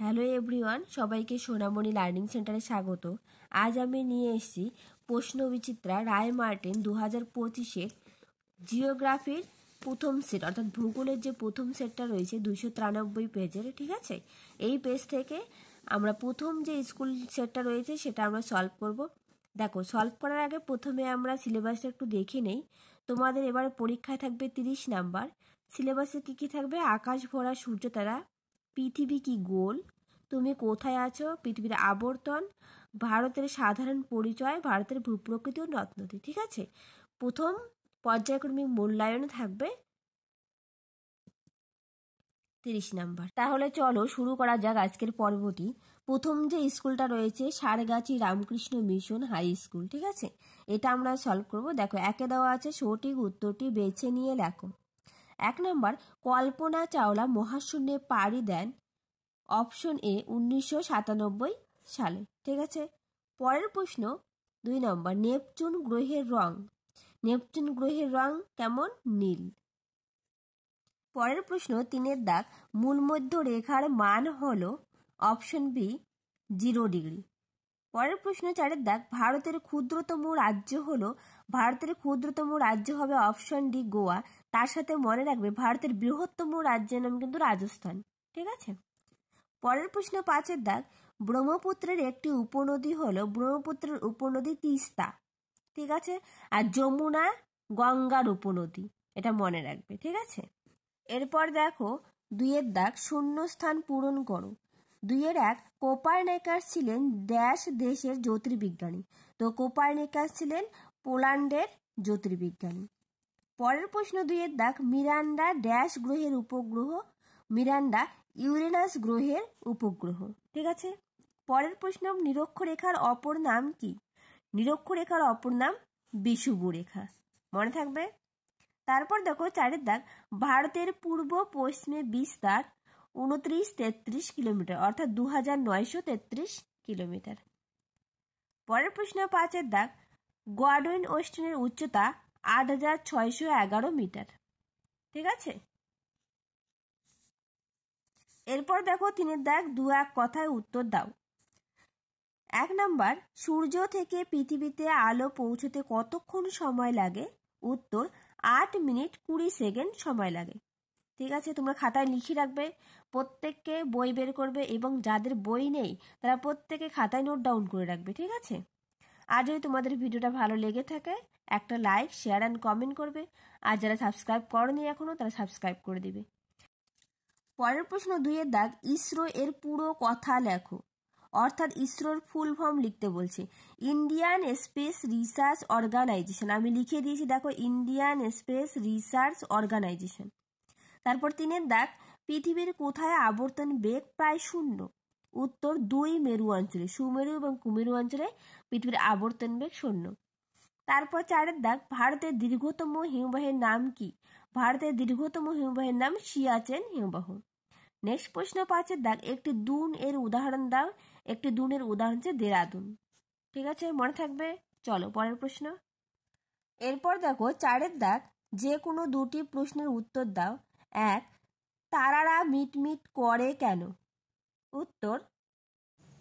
Hello everyone, সবাইকে সোনামণি learning সেন্টারে স্বাগত। আজ আমি নিয়ে এসেছি প্রশ্ন বিচিত্রা রায় মার্টিন 2025-এর জিওগ্রাফির প্রথম সেট, অর্থাৎ ভূগোলের যে প্রথম সেটটা রয়েছে 293 পেজের। ঠিক আছে, এই পেজ থেকে আমরা প্রথম যে স্কুল সেটটা রয়েছে সেটা আমরা সলভ করব। দেখো, সলভ করার আগে প্রথমে আমরা সিলেবাসটা একটু দেখে নেই। তোমাদের এবারে পরীক্ষায় থাকবে 30 নাম্বার। সিলেবাসে কী কী থাকবে? আকাশ ভরা সূর্যতারা, পৃথিবী কি গোল, তুমি কোথায় আছো, পৃথিবীর আবর্তন, ভারতের সাধারণ পরিচয়, ভারতের ভূপ্রকৃতি ও নদ নদী। ঠিক আছে, প্রথম পর্যায়ক্রমিক মূল্যায়ন থাকবে 30 নাম্বার। তাহলে চলো শুরু করা যাক আজকের পর্বটি। প্রথম যে স্কুলটা রয়েছে Sargachhi Ramakrishna Mission High School. ঠিক আছে, এটা আমরা সলভ করব। দেখো, একে দেওয়া আছে সঠিক উত্তরটি বেছে নিয়ে লেখো। 1 নাম্বার, কল্পনা চাওলা মহাশূন্যে পাড়ি দেন অপশন এ 1997 সালে। ঠিক আছে, পরের প্রশ্ন 2 নম্বর, নেপচুন গ্রহের রং। নেপচুন গ্রহের রং কেমন? নীল। পরের প্রশ্ন 3-এর দাগ, মূলমধ্য রেখার মান হলো অপশন বি 0 ডিগ্রি। পরের প্রশ্ন 4-এর দাগ, ভারতের ক্ষুদ্রতম রাজ্য হলো, ভারতের ক্ষুদ্রতম রাজ্য হবে অপশন ডি গোয়া। তার সাথে মনে রাখবে ভারতের বৃহত্তম রাজ্যের নাম কিন্তু রাজস্থান। ঠিক আছে, পরের প্রশ্ন 5-এর দাগ, ব্রহ্মপুত্রের একটি উপনদী হলো, ব্রহ্মপুত্রের উপনদী তিস্তা। ঠিক আছে, আর যমুনা গঙ্গার উপনদী, এটা মনে রাখবে। ঠিক আছে, এরপর দেখো 2-এর দাগ, শূন্যস্থান পূরণ করো। 2-এর 1, কোপারনিকাস ছিলেন ড্যাশ দেশের জ্যোতির্বিজ্ঞানী। তো কোপারনিকাস ছিলেন পোল্যান্ডের জ্যোতির্বিজ্ঞানী। পরের প্রশ্ন 2-এর দাগ, মিরান্ডা ড্যাশ গ্রহের উপগ্রহ। মিরান্ডা ইউরেনাস গ্রহের উপগ্রহ। ঠিক আছে, পরের প্রশ্ন, নিরক্ষরেখার অপর নাম কি? নিরক্ষরেখার অপর নাম বিষুবরেখা, মনে থাকবে। তারপর দেখো 4-এর দাগ, ভারতের পূর্ব পশ্চিমে বিস্তার 2933 কিলোমিটার, অর্থাৎ 2933 কিলোমিটার। পরের প্রশ্ন 5-এর দাগ, গডউইন ওয়েস্টনের উচ্চতা 8611 মিটার। ঠিক আছে, এরপর দেখো 3-এর দাগ, 2-1 কথায় উত্তর দাও। 1 নাম্বার, সূর্য থেকে পৃথিবীতে আলো পৌঁছতে কতক্ষণ সময় লাগে? উত্তর 8 মিনিট 20 সেকেন্ড সময় লাগে। ঠিক আছে, তোমরা খাতায় লিখে রাখবে, প্রত্যেককে বই বের করবে এবং যাদের বই নেই তারা প্রত্যেকে খাতায় নোট ডাউন করে রাখবে। ঠিক আছে, আর যদি তোমাদের ভিডিওটা ভালো লেগে থাকে একটা লাইক, শেয়ার অ্যান্ড কমেন্ট করবে। আর যারা সাবস্ক্রাইব করনি এখনো তারা সাবস্ক্রাইব করে দিবে। পরের প্রশ্ন 2-এর দাগ, ইসরো এর পুরো কথা লেখো, অর্থাৎ ইসরোর ফুল ফর্ম লিখতে বলছে। ইন্ডিয়ান স্পেস রিসার্চ অর্গানাইজেশন, আমি লিখে দিয়েছি দেখো, ইন্ডিয়ান স্পেস রিসার্চ অর্গানাইজেশন। তারপর 3-এর দাগ, পৃথিবীর কোথায় আবর্তন বেগ প্রায় শূন্য? উত্তর 2 মেরু অঞ্চলে, সুমেরু এবং কুমেরু অঞ্চলে পৃথিবীর আবর্তন বেগ শূন্য। তারপর 4-এর দাগ, ভারতের দীর্ঘতম হিমবাহের নাম কি? ভারতের দীর্ঘতম হিমবাহের নাম সিয়াচেন হিমবাহ। নেক্সট প্রশ্ন 5-এর দাগ, একটি দুন এর উদাহরণ দাও। একটি দুনের উদাহরণ হচ্ছে দেরাদুন। ঠিক আছে, মনে থাকবে। চলো পরের প্রশ্ন। এরপর দেখো 4-এর দাগ, যে কোনো 2টি প্রশ্নের উত্তর দাও। 1, তারারা মিটমিট করে কেন? উত্তর,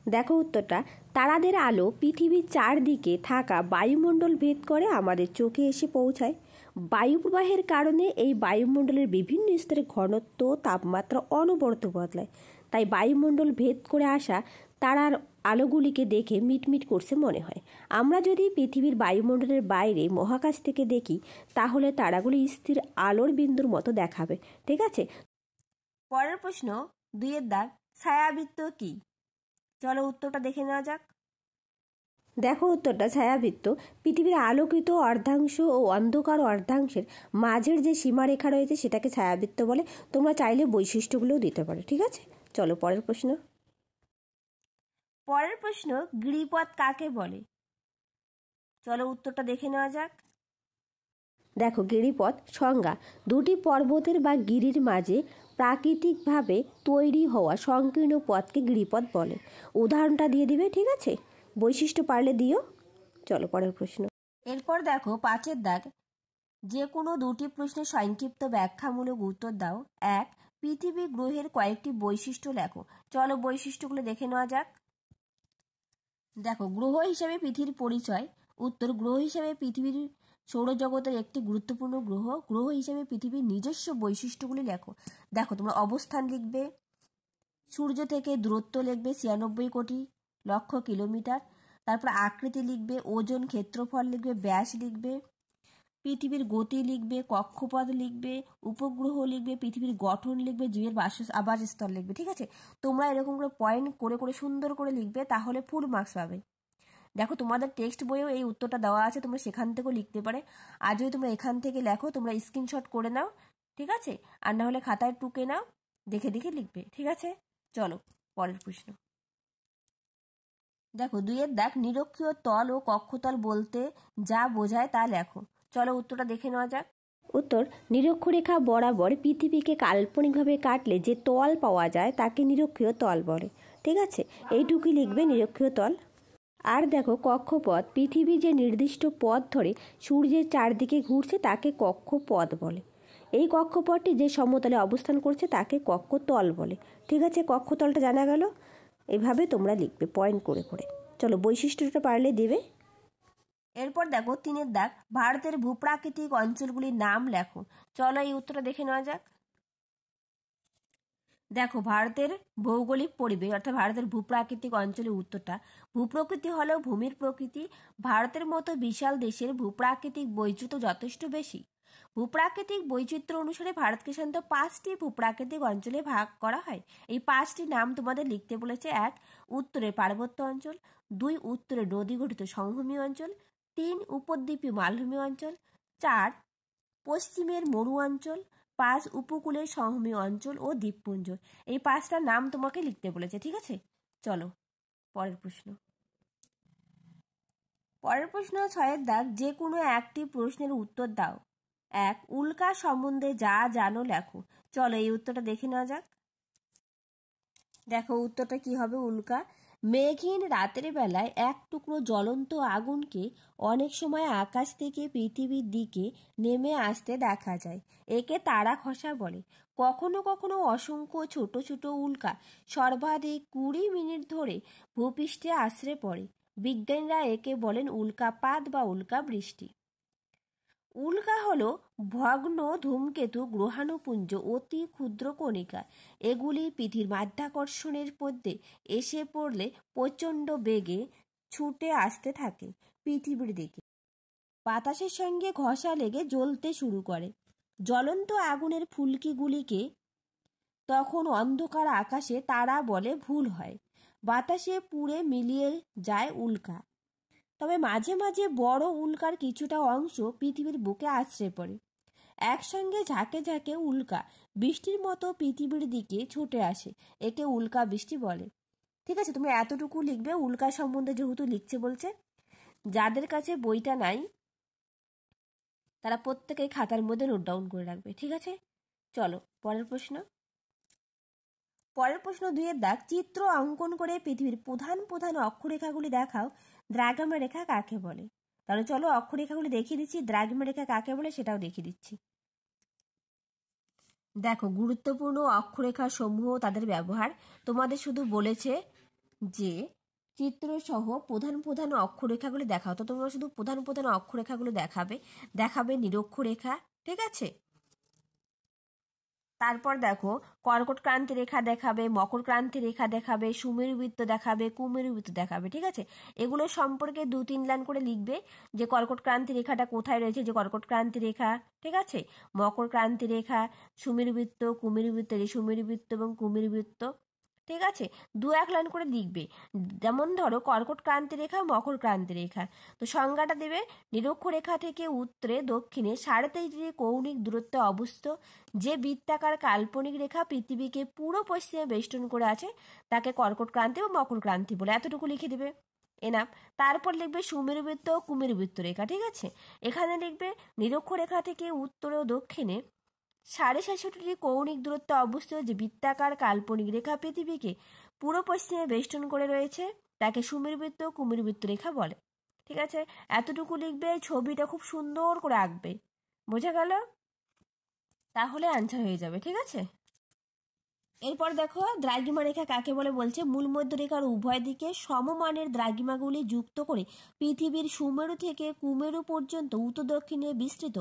দেখো উত্তরটা, তারাদের আলো পৃথিবীর চারদিকে থাকা বায়ুমণ্ডল ভেদ করে আমাদের চোখে এসে পৌঁছায়। বায়ুপ্রবাহের কারণে এই বায়ুমণ্ডলের বিভিন্ন স্তরে ঘনত্ব, তাপমাত্রা অনবরত বদলায়। তাই বায়ুমণ্ডল ভেদ করে আসা তারার আলোগুলিকে দেখে মিটমিট করছে মনে হয়। আমরা যদি পৃথিবীর বায়ুমণ্ডলের বাইরে মহাকাশ থেকে দেখি তাহলে তারাগুলি স্থির আলোর বিন্দুর মতো দেখাবে। ঠিক আছে, পরের প্রশ্ন 2-এর দাগ, ছায়াবৃত্ত কি? চলো উত্তরটা দেখে নেওয়া যাক। দেখো উত্তরটা, ছায়াবৃত্ত পৃথিবীর আলোকিত অর্ধাংশ ও অন্ধকার অর্ধাংশের মাঝের যে সীমারেখা রয়েছে সেটাকে ছায়াবৃত্ত বলে। তোমরা চাইলে বৈশিষ্ট্যগুলোও দিতে পারো। ঠিক আছে, চলো পরের প্রশ্ন। পরের প্রশ্ন, গিরিপথ কাকে বলে? চলো উত্তরটা দেখে নেওয়া যাক। দেখো, গিরিপথ সংজ্ঞা, 2টি পর্বতের বা গিরির মাঝে প্রাকৃতিকভাবে তৈরি হওয়া সংকীর্ণ পথকে গিরিপথ বলে। উদাহরণটা দিয়ে দিবে। ঠিক আছে, বৈশিষ্ট্য পারলে দিও। চলো পরের প্রশ্ন। এরপর দেখো 5-এর দাগ, যে কোনো 2টি প্রশ্নের সংক্ষিপ্ত ব্যাখ্যামূলক উত্তর দাও। 1, পৃথিবী গ্রহের কয়েকটি বৈশিষ্ট্য লেখো। চলো বৈশিষ্ট্যগুলো দেখে নেওয়া যাক। দেখো, গ্রহ হিসেবে পৃথিবীর পরিচয়। উত্তর, গ্রহ হিসেবে পৃথিবীর সৌরজগতের একটি গুরুত্বপূর্ণ গ্রহ। গ্রহ হিসেবে পৃথিবীর নিজস্ব বৈশিষ্ট্যগুলি লেখো। দেখো, তোমরা অবস্থান লিখবে, সূর্য থেকে দূরত্ব লিখবে 96 কোটি লক্ষ কিলোমিটার, তারপর আকৃতি লিখবে, ওজন, ক্ষেত্রফল লিখবে, ব্যাস লিখবে, পৃথিবীর গতি লিখবে, কক্ষপথ লিখবে, উপগ্রহ লিখবে, পৃথিবীর গঠন লিখবে, জীবের আবাসস্থল লিখবে। ঠিক আছে, তোমরা এরকম করে পয়েন্ট করে করে সুন্দর করে লিখবে, তাহলে ফুল মার্কস পাবে। দেখো, তোমাদের টেক্সট বইয়েও এই উত্তরটা দেওয়া আছে, তোমরা সেখান থেকেও লিখতে পারে। আর যদি তোমরা এখান থেকে লেখো, তোমরা স্ক্রিনশট করে নাও, ঠিক আছে, আর না হলে খাতায় টুকে নাও, দেখে দেখে লিখবে। ঠিক আছে, চলো পরের প্রশ্ন। দেখো, 2-এর দাগ, নিরক্ষীয় তল ও কক্ষতল বলতে যা বোঝায় তা লেখো। চলো উত্তরটা দেখে নেওয়া যাক। উত্তর, নিরক্ষরেখা বরাবর পৃথিবীকে কাল্পনিকভাবে কাটলে যে তল পাওয়া যায় তাকে নিরক্ষীয় তল বলে। ঠিক আছে, এইটুকুই লিখবে, নিরক্ষীয় তল। আর দেখো, কক্ষপথ, পৃথিবী যে নির্দিষ্ট পথ ধরে সূর্যের চারদিকে ঘুরছে তাকে কক্ষপথ বলে। এই কক্ষপথটি যে সমতলে অবস্থান করছে তাকে কক্ষতল বলে। ঠিক আছে, কক্ষতলটা জানা গেল। এভাবে তোমরা লিখবে পয়েন্ট করে করে। চলো বৈশিষ্ট্যটা পারলে দেবে। এরপর দেখো, 3-এর দাগ, ভারতের ভূপ্রাকৃতিক অঞ্চলগুলির নাম লেখো। চলো এই উত্তরটা দেখে নেওয়া যাক। দেখো, ভারতের ভৌগোলিক পরিবেশ অর্থাৎ ভারতের ভূপ্রাকৃতিক অঞ্চলের উত্তরটা, ভূপ্রকৃতি হলো ভূমির প্রকৃতি। ভারতের মতো বিশাল দেশের ভূপ্রাকৃতিক বৈচিত্র্য যথেষ্ট বেশি। ভূপ্রাকৃতিক বৈচিত্র্য অনুসারে ভারতকে সাধারণত 5টি ভূপ্রাকৃতিক অঞ্চলে ভাগ করা হয়। এই 5টি নাম তোমাদের লিখতে বলেছে। 1, উত্তরের পার্বত্য অঞ্চল। 2, উত্তরে নদী গঠিত সমভূমি অঞ্চল। 3, উপদ্বীপীয় মালভূমি অঞ্চল। 4, পশ্চিমের মরু অঞ্চল। 5, উপকূলের সমভূমি অঞ্চল ও দ্বীপপুঞ্জ। এই 5টা নাম তোমাকে লিখতে বলেছে। ঠিক আছে, চলো পরের প্রশ্ন। পরের প্রশ্ন 6-এর দাগ, যে কোনো একটি প্রশ্নের উত্তর দাও। 1, উল্কা সম্বন্ধে যা জানো লেখো। চলো এই উত্তরটা দেখে নেওয়া যাক। দেখো উত্তরটা কি হবে। উল্কা, মেঘহীন রাতের বেলায় এক টুকরো জ্বলন্ত আগুনকে অনেক সময় আকাশ থেকে পৃথিবীর দিকে নেমে আসতে দেখা যায়। একে তারা খসা বলে। কখনো কখনো অসংখ্য ছোট ছোট উল্কা সর্বাধিক 20 মিনিট ধরে ভূপৃষ্ঠে আছড়ে পড়ে। বিজ্ঞানীরা একে বলেন উল্কাপাত বা উল্কা বৃষ্টি। উল্কা হলো ভগ্ন ধূমকেতু গ্রহাণুপুঞ্জ, অতি ক্ষুদ্র কণিকা। এগুলি পৃথিবীর মাধ্যাকর্ষণের মধ্যে এসে পড়লে প্রচণ্ড বেগে ছুটে আসতে থাকে পৃথিবীর দিকে। বাতাসের সঙ্গে ঘষা লেগে জ্বলতে শুরু করে। জ্বলন্ত আগুনের ফুলকিগুলিকে তখন অন্ধকার আকাশে তারা বলে ভুল হয়। বাতাসে পুড়ে মিলিয়ে যায় উল্কা। তবে মাঝে মাঝে বড় উল্কার কিছুটা অংশ পৃথিবীর বুকে আছড়ে পড়ে। একসঙ্গে ঝাঁকে ঝাঁকে উল্কা বৃষ্টির মতো পৃথিবীর দিকে ছুটে আসে। একে উল্কা বৃষ্টি বলে। ঠিক আছে, তুমি এতটুকু লিখবে। উল্কা সম্বন্ধে যেহেতু লিখছে বলছে, যাদের কাছে বইটা নাই তারা প্রত্যেকেই খাতার মধ্যে নোট ডাউন করে রাখবে। ঠিক আছে, চলো পরের প্রশ্ন। পরের প্রশ্ন 2-এর দাগ, চিত্র অঙ্কন করে পৃথিবীর প্রধান প্রধান অক্ষরেখাগুলি দেখাও। দ্রাঘিমা রেখা কাকে বলে? তাহলে চলো অক্ষরেখাগুলি দেখিয়ে দিচ্ছি। দ্রাঘিমা রেখা কাকে বলে সেটাও দেখিয়ে দিচ্ছি। দেখো, গুরুত্বপূর্ণ অক্ষরেখা সমূহ, তাদের ব্যবহার। তোমাদের শুধু বলেছে যে চিত্র সহ প্রধান প্রধান অক্ষরেখাগুলি দেখাও। তো তোমরা শুধু প্রধান প্রধান অক্ষরেখাগুলো দেখাবে নিরক্ষরেখা। ঠিক আছে, তারপর দেখো, কর্কট ক্রান্তি রেখা দেখাবে, মকর ক্রান্তি রেখা দেখাবে, সুমেরুবৃত্ত দেখাবে, কুমেরুবৃত্ত দেখাবে। ঠিক আছে, এগুলো সম্পর্কে 2-3 লাইন করে লিখবে যে কর্কট ক্রান্তি রেখাটা কোথায় রয়েছে, যে কর্কট ক্রান্তি রেখা। ঠিক আছে, মকর ক্রান্তি রেখা, সুমেরুবৃত্ত, কুমেরুবৃত্ত, যে সুমেরুবৃত্ত এবং কুমেরুবৃত্ত। ঠিক আছে, 2-1 লাইন করে লিখবে। যেমন ধরো কর্কট ক্রান্তি রেখা, মকর ক্রান্তি রেখা। তো সংজ্ঞাটা দেবে, নিরক্ষরেখা থেকে উত্তরে দক্ষিণে 23.5 ডিগ্রি কৌণিক দূরত্বে অবস্থিত যে বৃত্তাকার কাল্পনিক রেখা পৃথিবীকে পুরো পশ্চিমে বেষ্টন করে আছে তাকে কর্কট ক্রান্তি বা মকর ক্রান্তি বলে। এতটুকু লিখে দিবে, এনাফ। তারপর লিখবে সুমেরুবৃত্ত ও কুমেরুবৃত্ত রেখা। ঠিক আছে, এখানে লিখবে নিরক্ষরেখা থেকে উত্তরে ও দক্ষিণে 67.5 ডিগ্রি কৌণিক দূরত্বে অবস্থিত যে বৃত্তাকার কাল্পনিক রেখা পৃথিবীকে পুরো পশ্চিমে বেষ্টন করে রয়েছে তাকে সুমেরুবৃত্ত ও কুমেরুবৃত্ত রেখা বলে। ঠিক আছে, এতটুকু লিখবে। ছবিটা খুব সুন্দর করে আঁকবে। বোঝা গেল? তাহলে আনসার হয়ে যাবে। ঠিক আছে। এরপর দেখো দ্রাঘিমা রেখা কাকে বলে বলছে, মূল মধ্যরেখার উভয় দিকে সমমানের দ্রাঘিমাগুলি যুক্ত করে পৃথিবীর সুমেরু থেকে কুমেরু পর্যন্ত উত্তর দক্ষিণে বিস্তৃত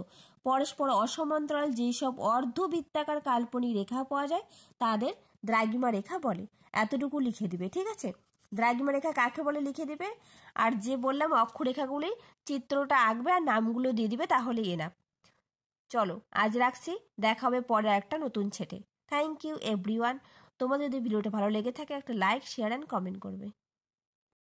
পরস্পর অসমান্তরাল যেসব অর্ধবৃত্তাকার কাল্পনিক রেখা পাওয়া যায় তাদের দ্রাঘিমা রেখা বলে। এতটুকু লিখে দিবে, ঠিক আছে। দ্রাঘিমা রেখা কাকে বলে লিখে দিবে, আর যে বললাম অক্ষরেখাগুলি চিত্রটা আঁকবে আর নামগুলো দিয়ে দিবে, তাহলে এনাফ। চলো আজ রাখছি, দেখা হবে পরে একটা নতুন সেটে। Thank you everyone. তোমাদের যদি ভিডিওটা ভালো লেগে থাকে একটা লাইক, শেয়ার অ্যান্ড কমেন্ট করবে।